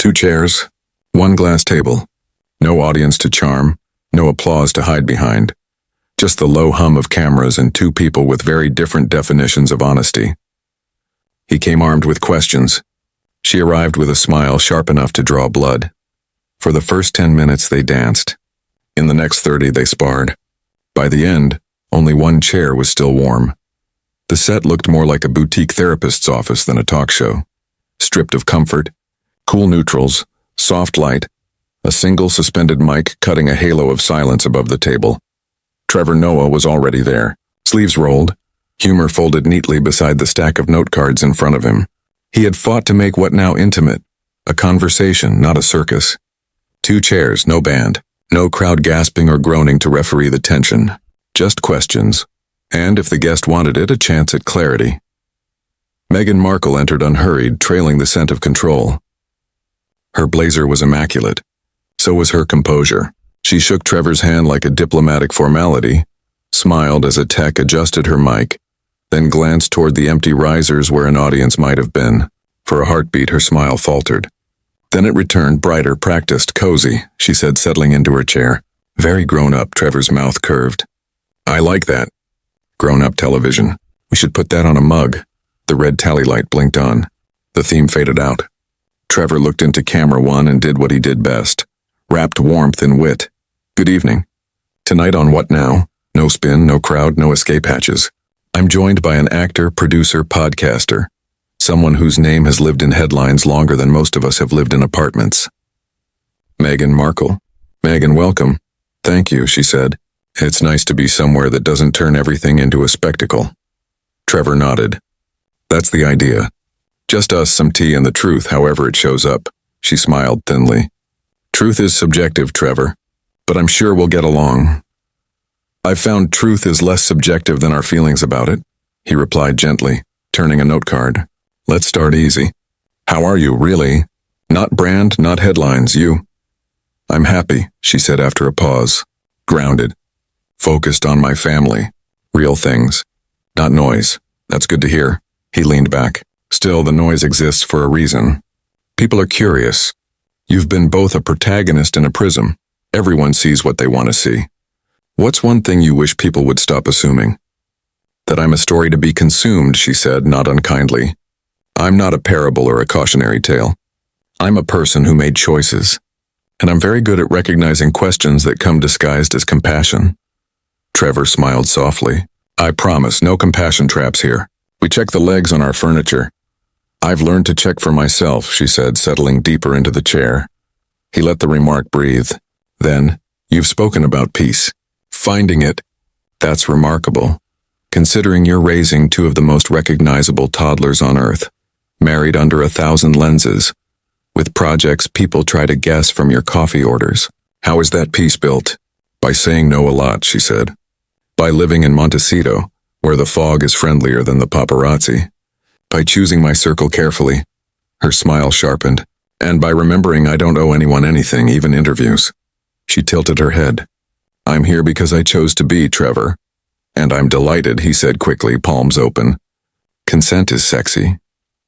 2 chairs, 1 glass table. No audience to charm, no applause to hide behind. Just the low hum of cameras and 2 people with very different definitions of honesty. He came armed with questions. She arrived with a smile sharp enough to draw blood. For the first 10 minutes they danced. In the next 30 they sparred. By the end, only 1 chair was still warm. The set looked more like a boutique therapist's office than a talk show. Stripped of comfort, cool neutrals, soft light, a single suspended mic cutting a halo of silence above the table. Trevor Noah was already there, sleeves rolled, humor folded neatly beside the stack of note cards in front of him. He had fought to make what now intimate, a conversation, not a circus. 2 chairs, no band, no crowd gasping or groaning to referee the tension. Just questions, and if the guest wanted it, a chance at clarity. Meghan Markle entered unhurried, trailing the scent of control. Her blazer was immaculate. So was her composure. She shook Trevor's hand like a diplomatic formality, smiled as a tech adjusted her mic, then glanced toward the empty risers where an audience might have been. For a heartbeat, her smile faltered. Then it returned, brighter, practiced, cozy, she said, settling into her chair. Very grown-up, Trevor's mouth curved. I like that. Grown-up television. We should put that on a mug. The red tally light blinked on. The theme faded out. Trevor looked into camera 1 and did what he did best. Wrapped warmth in wit. Good evening. Tonight on What Now? No spin, no crowd, no escape hatches. I'm joined by an actor, producer, podcaster. Someone whose name has lived in headlines longer than most of us have lived in apartments. Meghan Markle. Meghan, welcome. Thank you, she said. It's nice to be somewhere that doesn't turn everything into a spectacle. Trevor nodded. That's the idea. Just us, some tea, and the truth, however it shows up. She smiled thinly. Truth is subjective, Trevor, but I'm sure we'll get along. I've found truth is less subjective than our feelings about it, he replied gently, turning a note card. Let's start easy. How are you, really? Not brand, not headlines, you. I'm happy, she said after a pause. Grounded. Focused on my family. Real things. Not noise. That's good to hear. He leaned back. Still, the noise exists for a reason. People are curious. You've been both a protagonist and a prism. Everyone sees what they want to see. What's one thing you wish people would stop assuming? That I'm a story to be consumed, she said, not unkindly. I'm not a parable or a cautionary tale. I'm a person who made choices. And I'm very good at recognizing questions that come disguised as compassion. Trevor smiled softly. I promise, no compassion traps here. We check the legs on our furniture. I've learned to check for myself, she said, settling deeper into the chair. He let the remark breathe. Then, you've spoken about peace. Finding it. That's remarkable. Considering you're raising 2 of the most recognizable toddlers on Earth, married under 1,000 lenses, with projects people try to guess from your coffee orders. How is that peace built? By saying no a lot, she said. By living in Montecito, where the fog is friendlier than the paparazzi. By choosing my circle carefully. Her smile sharpened. And by remembering I don't owe anyone anything, even interviews. She tilted her head. I'm here because I chose to be, Trevor. And I'm delighted, he said quickly, palms open. Consent is sexy.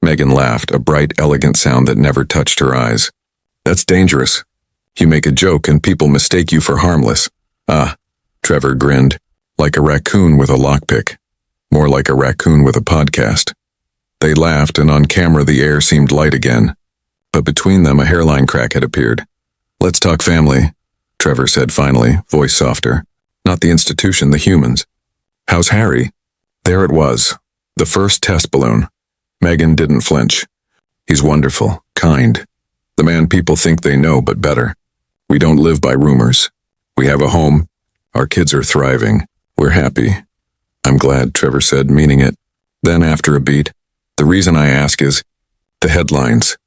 Meghan laughed, a bright, elegant sound that never touched her eyes. That's dangerous. You make a joke and people mistake you for harmless. Ah, Trevor grinned. Like a raccoon with a lockpick. More like a raccoon with a podcast. They laughed, and on camera the air seemed light again. But between them a hairline crack had appeared. Let's talk family, Trevor said finally, voice softer. Not the institution, the humans. How's Harry? There it was. The first test balloon. Meghan didn't flinch. He's wonderful, kind. The man people think they know, but better. We don't live by rumors. We have a home. Our kids are thriving. We're happy. I'm glad, Trevor said, meaning it. Then after a beat, the reason I ask is, the headlines.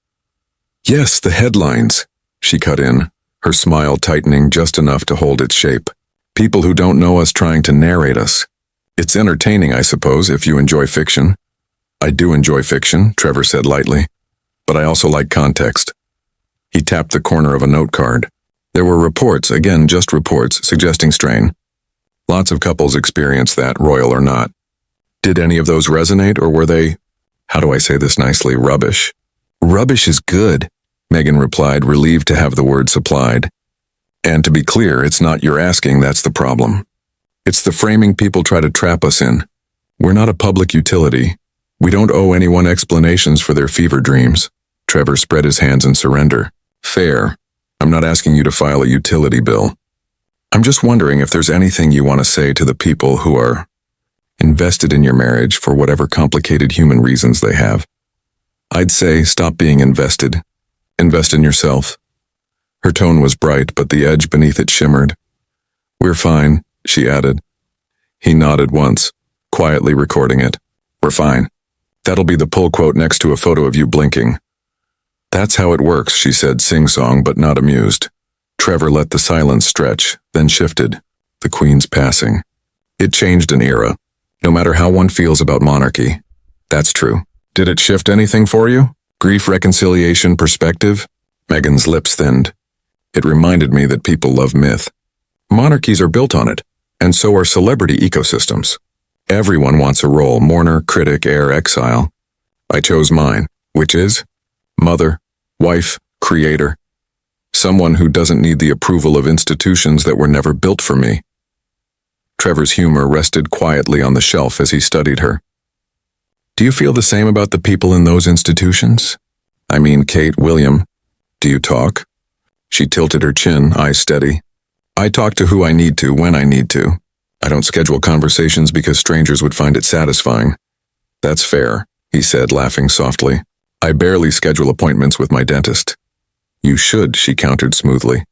Yes, the headlines, she cut in, her smile tightening just enough to hold its shape. People who don't know us trying to narrate us. It's entertaining, I suppose, if you enjoy fiction. I do enjoy fiction, Trevor said lightly, but I also like context. He tapped the corner of a note card. There were reports, again just reports, suggesting strain. Lots of couples experience that, royal or not. Did any of those resonate, or were they, how do I say this nicely, rubbish? Rubbish is good, Meghan replied, relieved to have the word supplied. And to be clear, it's not your asking that's the problem. It's the framing people try to trap us in. We're not a public utility. We don't owe anyone explanations for their fever dreams. Trevor spread his hands in surrender. Fair. I'm not asking you to file a utility bill. I'm just wondering if there's anything you want to say to the people who are invested in your marriage for whatever complicated human reasons they have. I'd say stop being invested. Invest in yourself. Her tone was bright, but the edge beneath it shimmered. We're fine, she added. He nodded once, quietly recording it. We're fine. That'll be the pull quote next to a photo of you blinking. That's how it works, she said, sing-song but not amused. Trevor let the silence stretch, then shifted. The Queen's passing. It changed an era, no matter how one feels about monarchy. That's true. Did it shift anything for you? Grief, reconciliation, perspective? Meghan's lips thinned. It reminded me that people love myth. Monarchies are built on it, and so are celebrity ecosystems. Everyone wants a role, mourner, critic, heir, exile. I chose mine, which is mother, wife, creator. Someone who doesn't need the approval of institutions that were never built for me. Trevor's humor rested quietly on the shelf as he studied her. Do you feel the same about the people in those institutions? I mean, Kate, William. Do you talk? She tilted her chin, eyes steady. I talk to who I need to, when I need to. I don't schedule conversations because strangers would find it satisfying. That's fair, he said, laughing softly. I barely schedule appointments with my dentist. You should, she countered smoothly.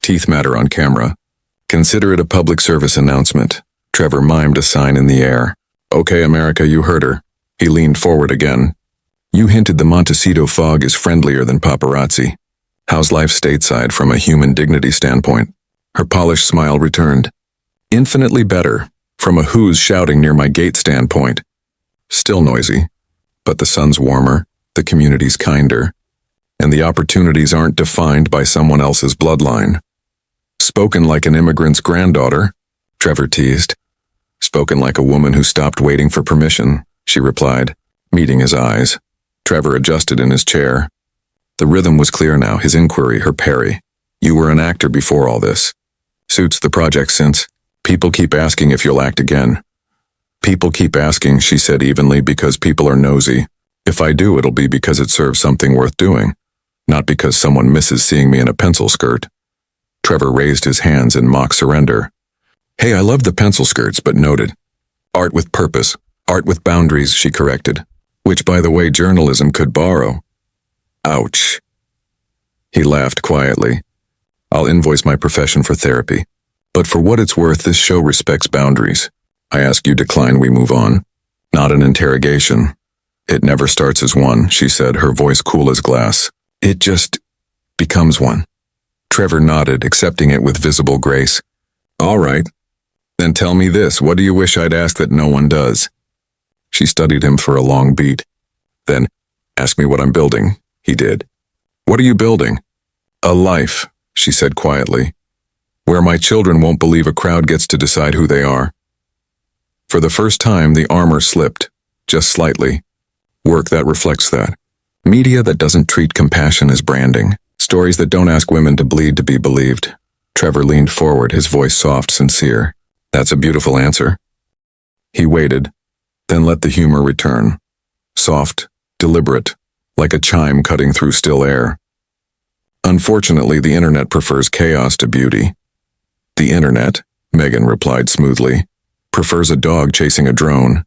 Teeth matter on camera. Consider it a public service announcement. Trevor mimed a sign in the air. Okay, America, you heard her. He leaned forward again. You hinted the Montecito fog is friendlier than paparazzi. How's life stateside from a human dignity standpoint? Her polished smile returned. Infinitely better, from a who's shouting near my gate standpoint. Still noisy, but the sun's warmer, the community's kinder, and the opportunities aren't defined by someone else's bloodline. Spoken like an immigrant's granddaughter, Trevor teased. Spoken like a woman who stopped waiting for permission, she replied, meeting his eyes. Trevor adjusted in his chair. The rhythm was clear now, his inquiry, her parry. You were an actor before all this. Suits the project since. People keep asking if you'll act again. People keep asking, she said evenly, because people are nosy. If I do, it'll be because it serves something worth doing, not because someone misses seeing me in a pencil skirt. Trevor raised his hands in mock surrender. Hey, I love the pencil skirts, but noted. Art with purpose, art with boundaries, she corrected, which, by the way, journalism could borrow. Ouch. He laughed quietly. I'll invoice my profession for therapy. But for what it's worth, this show respects boundaries. I ask you decline, we move on. Not an interrogation. It never starts as one, she said, her voice cool as glass. It just becomes one. Trevor nodded, accepting it with visible grace. All right. Then tell me this, what do you wish I'd ask that no one does? She studied him for a long beat. Then, ask me what I'm building. He did. What are you building? A life, she said quietly, where my children won't believe a crowd gets to decide who they are. For the first time, the armor slipped, just slightly. Work that reflects that. Media that doesn't treat compassion as branding. Stories that don't ask women to bleed to be believed. Trevor leaned forward, his voice soft, sincere. That's a beautiful answer. He waited, then let the humor return. Soft, deliberate, like a chime cutting through still air. Unfortunately, the internet prefers chaos to beauty. The internet, Meghan replied smoothly, prefers a dog chasing a drone.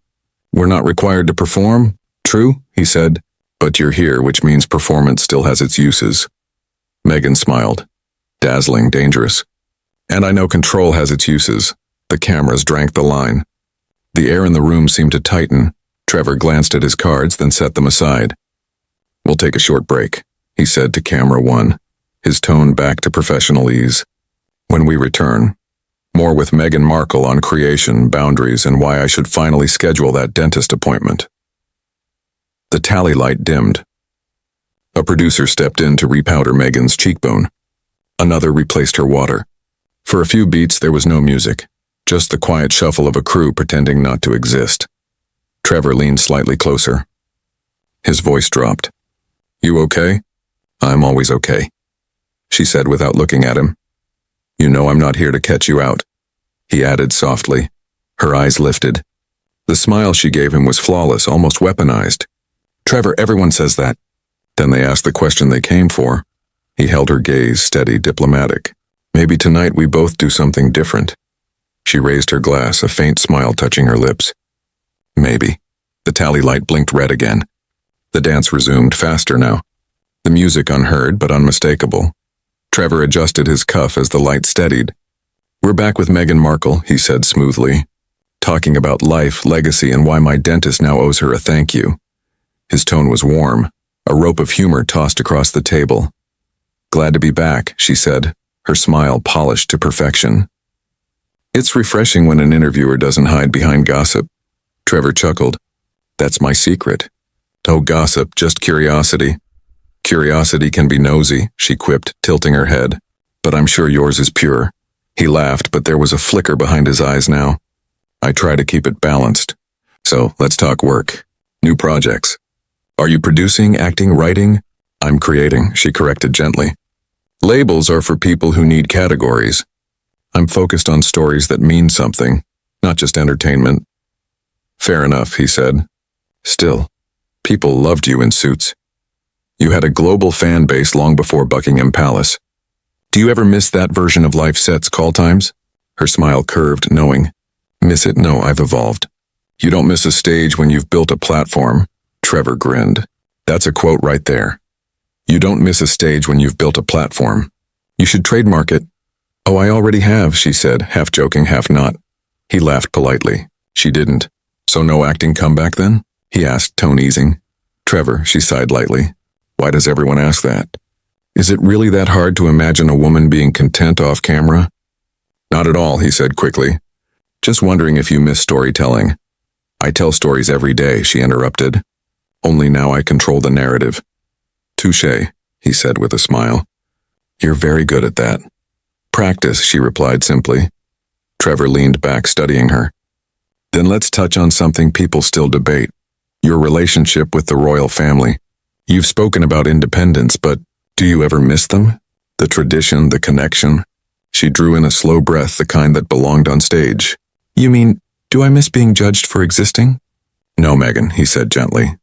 We're not required to perform? True, he said, but you're here, which means performance still has its uses. Meghan smiled. Dazzling, dangerous. And I know control has its uses. The cameras drank the line. The air in the room seemed to tighten. Trevor glanced at his cards, then set them aside. We'll take a short break, he said to camera one, his tone back to professional ease. When we return, more with Meghan Markle on creation, boundaries, and why I should finally schedule that dentist appointment. The tally light dimmed. A producer stepped in to repowder Meghan's cheekbone. Another replaced her water. For a few beats, there was no music, just the quiet shuffle of a crew pretending not to exist. Trevor leaned slightly closer. His voice dropped. You okay? I'm always okay, she said without looking at him. You know I'm not here to catch you out, he added softly. Her eyes lifted. The smile she gave him was flawless, almost weaponized. Trevor, everyone says that. Then they asked the question they came for. He held her gaze, steady, diplomatic. Maybe tonight we both do something different. She raised her glass, a faint smile touching her lips. Maybe. The tally light blinked red again. The dance resumed, faster now. The music unheard but unmistakable. Trevor adjusted his cuff as the light steadied. We're back with Meghan Markle, he said smoothly, talking about life, legacy, and why my dentist now owes her a thank you. His tone was warm, a rope of humor tossed across the table. Glad to be back, she said, her smile polished to perfection. It's refreshing when an interviewer doesn't hide behind gossip. Trevor chuckled. That's my secret. No gossip, just curiosity. Curiosity can be nosy, she quipped, tilting her head. But I'm sure yours is pure. He laughed, but there was a flicker behind his eyes now. I try to keep it balanced. So, let's talk work. New projects. Are you producing, acting, writing? I'm creating, she corrected gently. Labels are for people who need categories. I'm focused on stories that mean something, not just entertainment. Fair enough, he said. Still, people loved you in Suits. You had a global fan base long before Buckingham Palace. Do you ever miss that version of life set's call times? Her smile curved, knowing. Miss it? No, I've evolved. You don't miss a stage when you've built a platform. Trevor grinned. That's a quote right there. You don't miss a stage when you've built a platform. You should trademark it. Oh, I already have, she said, half joking, half not. He laughed politely. She didn't. So no acting comeback then? He asked, tone easing. Trevor, she sighed lightly. Why does everyone ask that? Is it really that hard to imagine a woman being content off camera? Not at all, he said quickly. Just wondering if you miss storytelling. I tell stories every day, she interrupted. Only now I control the narrative. Touché, he said with a smile. You're very good at that. Practice, she replied simply. Trevor leaned back, studying her. Then let's touch on something people still debate. Your relationship with the royal family. You've spoken about independence, but do you ever miss them? The tradition, the connection? She drew in a slow breath, the kind that belonged on stage. You mean, do I miss being judged for existing? No, Meghan, he said gently.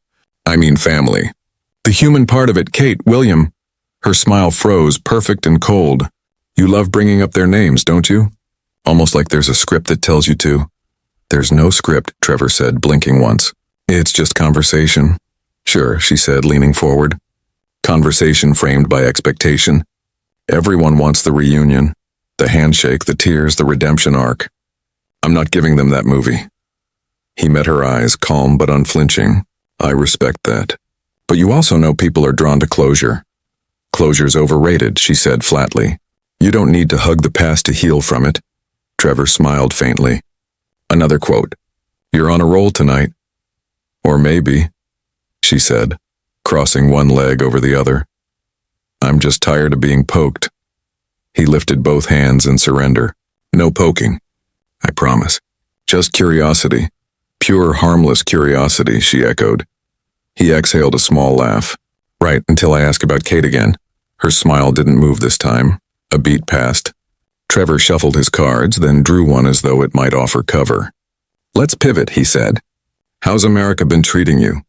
I mean family. The human part of it, Kate, William. Her smile froze, perfect and cold. You love bringing up their names, don't you? Almost like there's a script that tells you to. There's no script, Trevor said, blinking once. It's just conversation. Sure, she said, leaning forward. Conversation framed by expectation. Everyone wants the reunion. The handshake, the tears, the redemption arc. I'm not giving them that movie. He met her eyes, calm but unflinching. I respect that. But you also know people are drawn to closure. Closure's overrated, she said flatly. You don't need to hug the past to heal from it. Trevor smiled faintly. Another quote. You're on a roll tonight. Or maybe, she said, crossing one leg over the other. I'm just tired of being poked. He lifted both hands in surrender. No poking. I promise. Just curiosity. Pure, harmless curiosity, she echoed. He exhaled a small laugh. Right, until I ask about Kate again. Her smile didn't move this time. A beat passed. Trevor shuffled his cards, then drew one as though it might offer cover. Let's pivot, he said. How's America been treating you?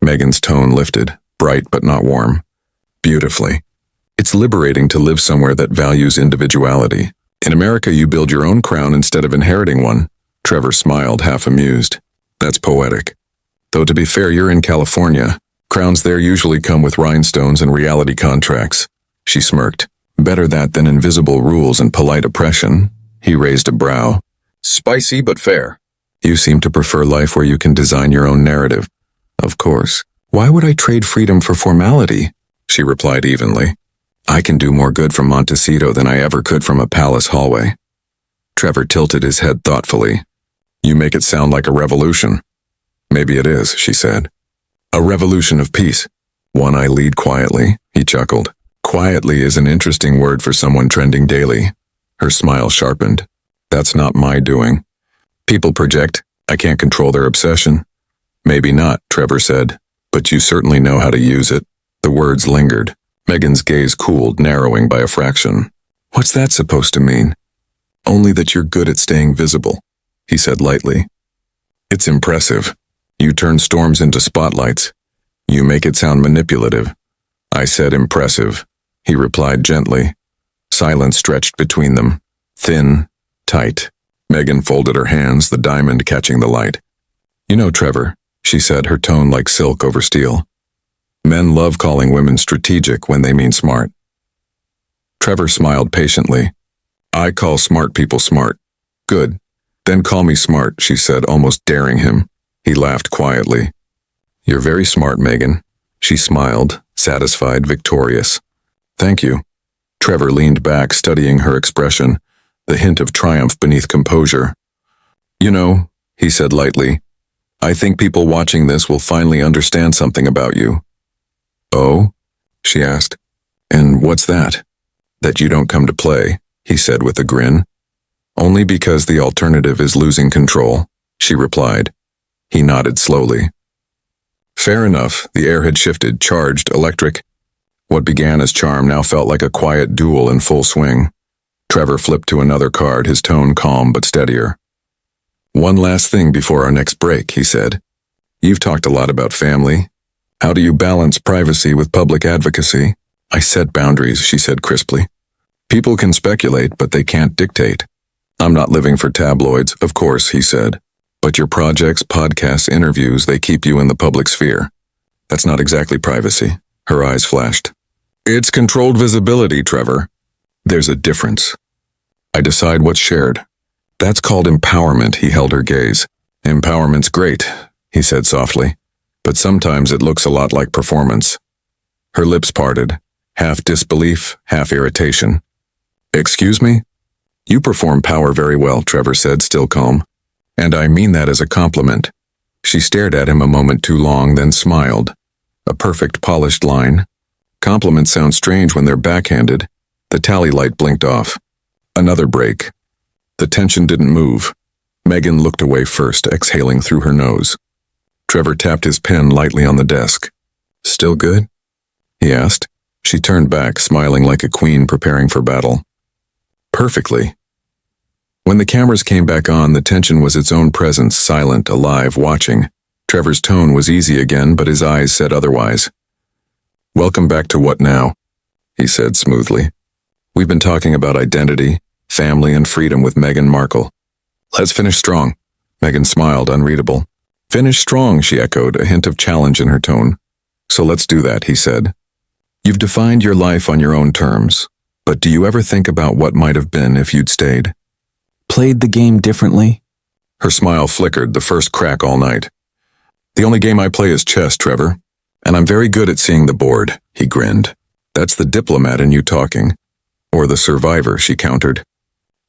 Meghan's tone lifted, bright but not warm. Beautifully. It's liberating to live somewhere that values individuality. In America, you build your own crown instead of inheriting one. Trevor smiled, half amused. That's poetic. Though to be fair, you're in California. Crowns there usually come with rhinestones and reality contracts. She smirked. Better that than invisible rules and polite oppression. He raised a brow. Spicy but fair. You seem to prefer life where you can design your own narrative. Of course. Why would I trade freedom for formality? She replied evenly. I can do more good from Montecito than I ever could from a palace hallway. Trevor tilted his head thoughtfully. You make it sound like a revolution. Maybe it is, she said. A revolution of peace. One I lead quietly, he chuckled. Quietly is an interesting word for someone trending daily. Her smile sharpened. That's not my doing. People project. I can't control their obsession. Maybe not, Trevor said, but you certainly know how to use it. The words lingered. Meghan's gaze cooled, narrowing by a fraction. What's that supposed to mean? Only that you're good at staying visible, he said lightly. It's impressive. You turn storms into spotlights. You make it sound manipulative. I said impressive, he replied gently. Silence stretched between them, thin, tight. Meghan folded her hands, the diamond catching the light. You know, Trevor, she said, her tone like silk over steel. Men love calling women strategic when they mean smart. Trevor smiled patiently. I call smart people smart. Good. Then call me smart, she said, almost daring him. He laughed quietly. You're very smart, Meghan. She smiled, satisfied, victorious. Thank you. Trevor leaned back, studying her expression, the hint of triumph beneath composure. You know, he said lightly, I think people watching this will finally understand something about you. Oh? She asked. And what's that? That you don't come to play, he said with a grin. Only because the alternative is losing control, she replied. He nodded slowly. Fair enough, the air had shifted, charged, electric. What began as charm now felt like a quiet duel in full swing. Trevor flipped to another card, his tone calm but steadier. One last thing before our next break, he said. You've talked a lot about family. How do you balance privacy with public advocacy? I set boundaries, she said crisply. People can speculate, but they can't dictate. I'm not living for tabloids, of course, he said. But your projects, podcasts, interviews, they keep you in the public sphere. That's not exactly privacy. Her eyes flashed. It's controlled visibility, Trevor. There's a difference. I decide what's shared. That's called empowerment, he held her gaze. Empowerment's great, he said softly, but sometimes it looks a lot like performance. Her lips parted, half disbelief, half irritation. Excuse me? You perform power very well, Trevor said, still calm. And I mean that as a compliment. She stared at him a moment too long, then smiled. A perfect, polished line. Compliments sound strange when they're backhanded. The tally light blinked off. Another break. The tension didn't move. Meghan looked away first, exhaling through her nose. Trevor tapped his pen lightly on the desk. Still good? He asked. She turned back, smiling like a queen preparing for battle. Perfectly. When the cameras came back on, the tension was its own presence, silent, alive, watching. Trevor's tone was easy again, but his eyes said otherwise. Welcome back to What Now? He said smoothly. We've been talking about identity, family, and freedom with Meghan Markle. Let's finish strong. Meghan smiled, unreadable. Finish strong, she echoed, a hint of challenge in her tone. So let's do that, he said. You've defined your life on your own terms, but do you ever think about what might have been if you'd stayed? Played the game differently? Her smile flickered, the first crack all night. The only game I play is chess, Trevor, and I'm very good at seeing the board, he grinned. That's the diplomat in you talking. Or the survivor, she countered.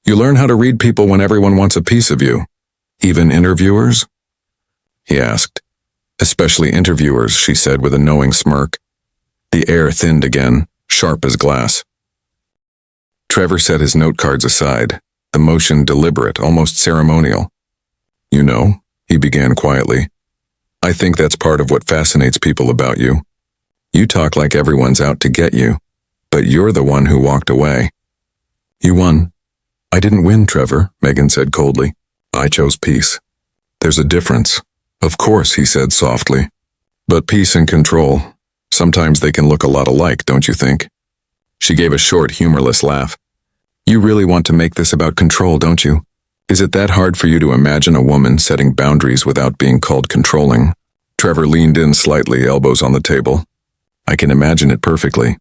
You learn how to read people when everyone wants a piece of you. Even interviewers? He asked. Especially interviewers, she said with a knowing smirk. The air thinned again, sharp as glass. Trevor set his note cards aside, the motion deliberate, almost ceremonial. You know, he began quietly, I think that's part of what fascinates people about you. You talk like everyone's out to get you, but you're the one who walked away. You won. I didn't win, Trevor, Meghan said coldly. I chose peace. There's a difference. Of course, he said softly. But peace and control, sometimes they can look a lot alike, don't you think? She gave a short, humorless laugh. You really want to make this about control, don't you? Is it that hard for you to imagine a woman setting boundaries without being called controlling? Trevor leaned in slightly, elbows on the table. I can imagine it perfectly.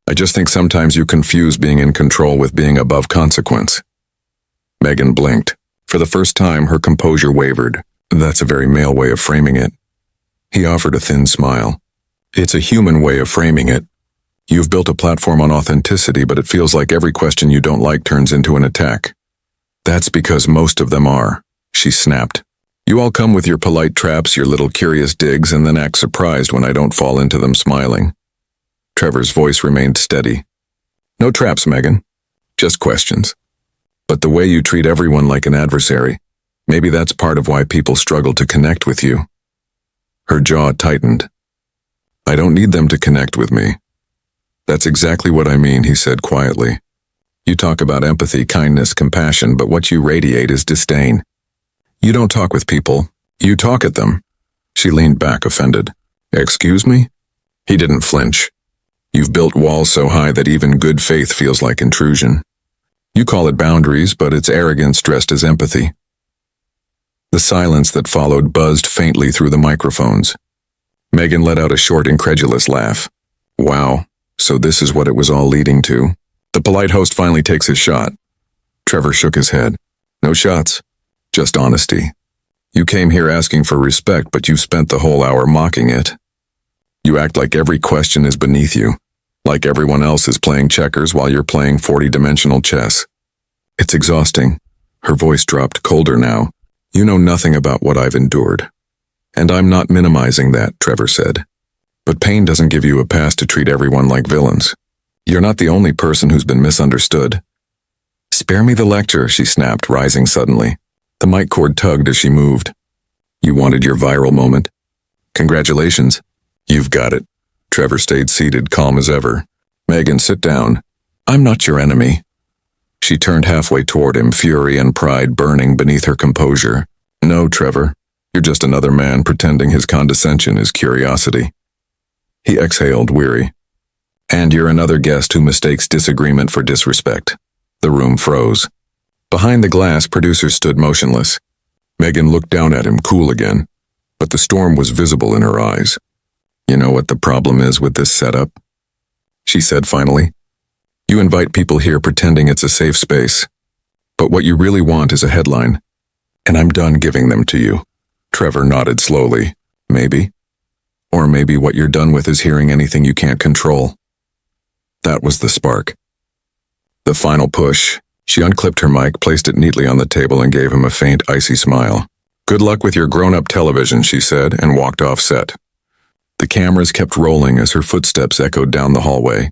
I just think sometimes you confuse being in control with being above consequence. Meghan blinked. For the first time, her composure wavered. That's a very male way of framing it. He offered a thin smile. It's a human way of framing it. You've built a platform on authenticity, but it feels like every question you don't like turns into an attack. That's because most of them are, she snapped. You all come with your polite traps, your little curious digs, and then act surprised when I don't fall into them smiling. Trevor's voice remained steady. No traps, Meghan. Just questions. But the way you treat everyone like an adversary, maybe that's part of why people struggle to connect with you. Her jaw tightened. I don't need them to connect with me. That's exactly what I mean, he said quietly. You talk about empathy, kindness, compassion, but what you radiate is disdain. You don't talk with people, you talk at them. She leaned back, offended. Excuse me? He didn't flinch. You've built walls so high that even good faith feels like intrusion. You call it boundaries, but it's arrogance dressed as empathy. The silence that followed buzzed faintly through the microphones. Meghan let out a short, incredulous laugh. Wow, so this is what it was all leading to. The polite host finally takes his shot. Trevor shook his head. No shots, just honesty. You came here asking for respect, but you've spent the whole hour mocking it. You act like every question is beneath you, like everyone else is playing checkers while you're playing 40-dimensional chess. It's exhausting. Her voice dropped colder now. You know nothing about what I've endured. And I'm not minimizing that, Trevor said. But pain doesn't give you a pass to treat everyone like villains. You're not the only person who's been misunderstood. Spare me the lecture, she snapped, rising suddenly. The mic cord tugged as she moved. You wanted your viral moment? Congratulations. You've got it. Trevor stayed seated, calm as ever. Meghan, sit down. I'm not your enemy. She turned halfway toward him, fury and pride burning beneath her composure. No, Trevor. You're just another man pretending his condescension is curiosity. He exhaled, weary. And you're another guest who mistakes disagreement for disrespect. The room froze. Behind the glass, producers stood motionless. Meghan looked down at him, cool again, but the storm was visible in her eyes. You know what the problem is with this setup? She said finally. You invite people here pretending it's a safe space. But what you really want is a headline. And I'm done giving them to you. Trevor nodded slowly. Maybe. Or maybe what you're done with is hearing anything you can't control. That was the spark. The final push. She unclipped her mic, placed it neatly on the table, and gave him a faint, icy smile. Good luck with your grown-up television, she said, and walked off set. The cameras kept rolling as her footsteps echoed down the hallway.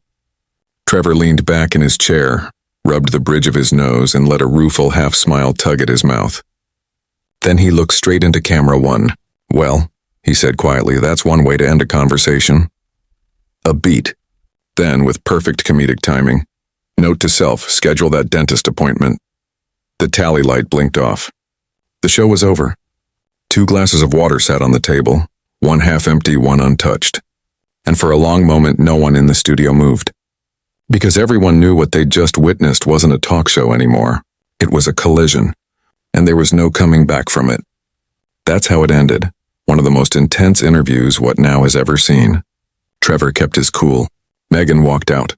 Trevor leaned back in his chair, rubbed the bridge of his nose, and let a rueful half-smile tug at his mouth. Then he looked straight into camera one. Well, he said quietly, that's one way to end a conversation. A beat. Then, with perfect comedic timing, note to self, schedule that dentist appointment. The tally light blinked off. The show was over. 2 glasses of water sat on the table, one half empty, one untouched. And for a long moment, no one in the studio moved. Because everyone knew what they'd just witnessed wasn't a talk show anymore. It was a collision, and there was no coming back from it. That's how it ended. One of the most intense interviews What Now has ever seen. Trevor kept his cool. Meghan walked out.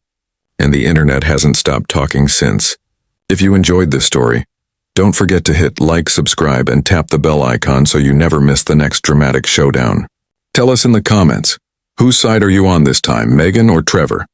And the internet hasn't stopped talking since. If you enjoyed this story, don't forget to hit like, subscribe, and tap the bell icon so you never miss the next dramatic showdown. Tell us in the comments, whose side are you on this time, Meghan or Trevor?